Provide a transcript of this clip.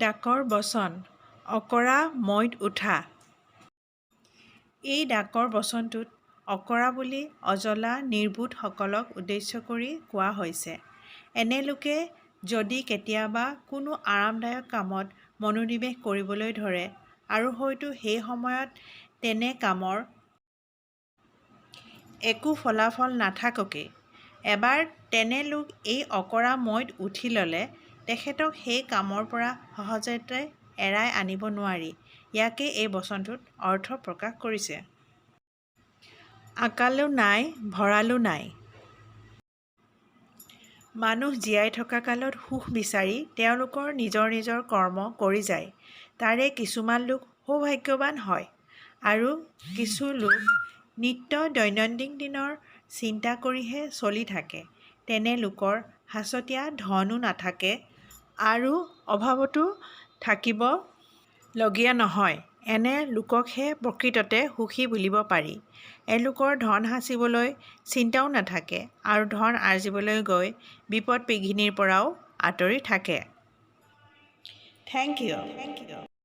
ডাকৰ বচন অকৰা মৈত উঠা। এই ডাকৰ বচনটোত অকৰা বুলি অজলা নিৰ্বোধসকলক উদ্দেশ্য কৰি কোৱা হৈছে। এনে লোকে যদি কেতিয়াবা কোনো আৰামদায়ক কামত মনোনিৱেশ কৰিবলৈ ধৰে আৰু হয়তো সেই সময়ত তেনে কামৰ একো ফলাফল নাথাককে এবাৰ তেনে লোক এই অকৰা মৈত উঠি ল'লে তেখেতক সেই কামৰ পৰা সহজতে এৰাই আনিব নোৱাৰি। ইয়াকে এই বচনটোত অৰ্থ প্ৰকাশ কৰিছে। আকালো নাই ভঁৰালো নাই। মানুহ জীয়াই থকা কালত সুখ বিচাৰি তেওঁলোকৰ নিজৰ নিজৰ কৰ্ম কৰি যায়। তাৰে কিছুমান লোক সৌভাগ্যৱান হয় আৰু কিছু লোক নিত্য দৈনন্দিন দিনৰ চিন্তা কৰিহে চলি থাকে। তেনে লোকৰ সাঁচতীয়া ধনো নাথাকে আৰু অভাৱতো থাকিব লগীয়া নহয়। এনে লোককহে প্ৰকৃততে সুখী বুলিব পাৰি। এওঁলোকৰ ধন সাঁচিবলৈ চিন্তাও নাথাকে আৰু ধন আৰ্জিবলৈ গৈ বিপদ বিঘিনিৰ পৰাও আঁতৰি থাকে। Thank U.